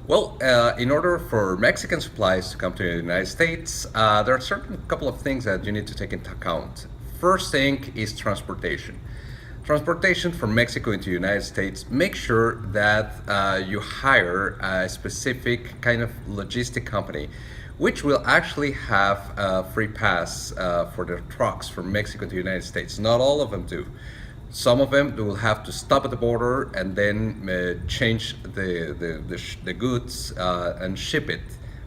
In order for Mexican supplies to come to the United States, there are certain couple of things that you need to take into account. First thing is transportation. Transportation from Mexico into the United States, make sure that you hire a specific kind of logistic company which will actually have a free pass for their trucks from Mexico to the United States. Not all of them do. Some of them will have to stop at the border and then change the goods and ship it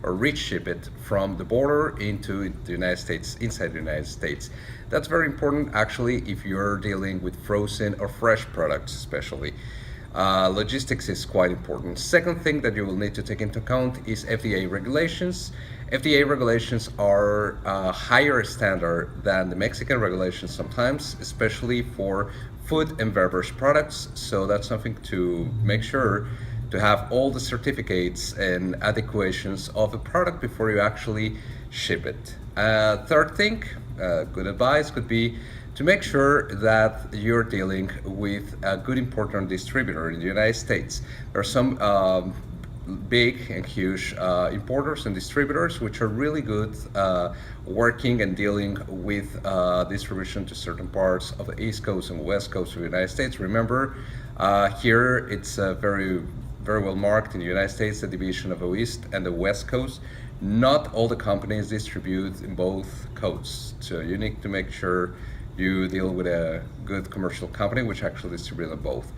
or reship it from the border into the United States, inside the United States. That's very important actually if you're dealing with frozen or fresh products especially. Logistics is quite important. Second thing that you will need to take into account is FDA regulations. FDA regulations are higher standard than the Mexican regulations sometimes, especially for food and beverage products. So that's something to make sure to have all the certificates and adequations of the product before you actually ship it. Third thing, good advice could be to make sure that you're dealing with a good importer and distributor in the United States. There are some big and huge importers and distributors which are really good working and dealing with distribution to certain parts of the East Coast and West Coast of the United States. Remember, here it's very well marked in the United States, the division of the East and the West Coast. Not all the companies distribute in both coasts, so you need to make sure you deal with a good commercial company which actually distributes on both.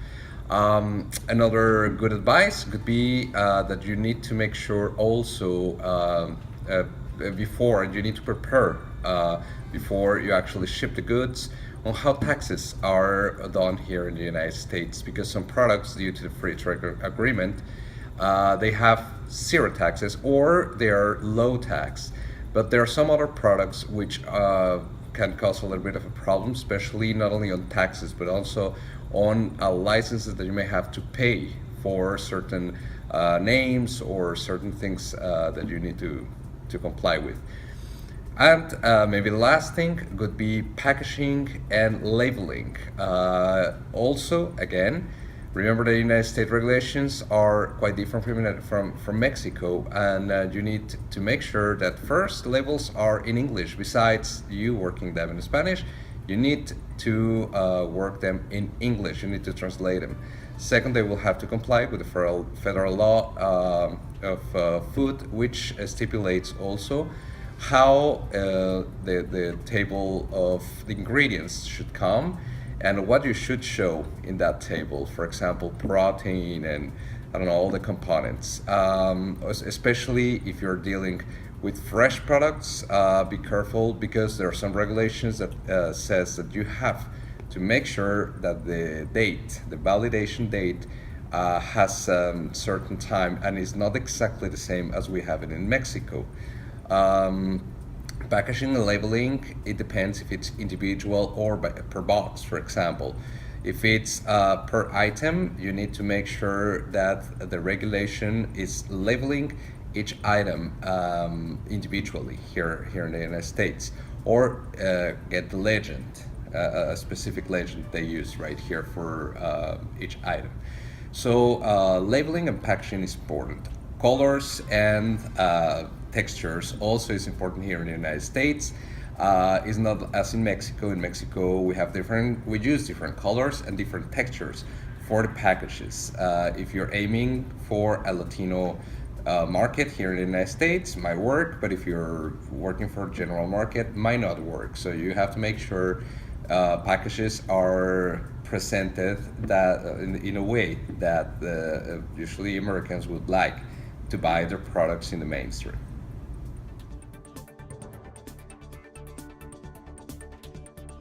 Another good advice could be that you need to make sure also before, and you need to prepare before you actually ship the goods on how taxes are done here in the United States, because some products, due to the free trade agreement, they have zero taxes or they are low tax, but there are some other products which can cause a little bit of a problem, especially not only on taxes but also on licenses that you may have to pay for certain names or certain things that you need to comply with. And maybe the last thing could be packaging and labeling. Also, again, remember the United States regulations are quite different from Mexico, and you need to make sure that first labels are in English. Besides you working them in Spanish, you need to work them in English. You need to translate them. Second, they will have to comply with the federal law of food, which stipulates also how the table of the ingredients should come and what you should show in that table. For example, protein and I don't know, all the components. Especially if you're dealing with fresh products, be careful because there are some regulations that says that you have to make sure that the date, the validation date, has certain time and is not exactly the same as we have it in Mexico. Packaging and labeling, it depends if it's individual or per box, for example. If it's per item, you need to make sure that the regulation is labeling each item individually here in the United States, or get the legend, a specific legend they use right here for each item. So labeling and packaging is important. Colors and textures also is important here in the United States. It's not as in Mexico. In Mexico, we use different colors and different textures for the packages. If you're aiming for a Latino market here in the United States, might work, but if you're working for a general market, might not work. So you have to make sure packages are presented that in a way that usually Americans would like to buy their products in the mainstream.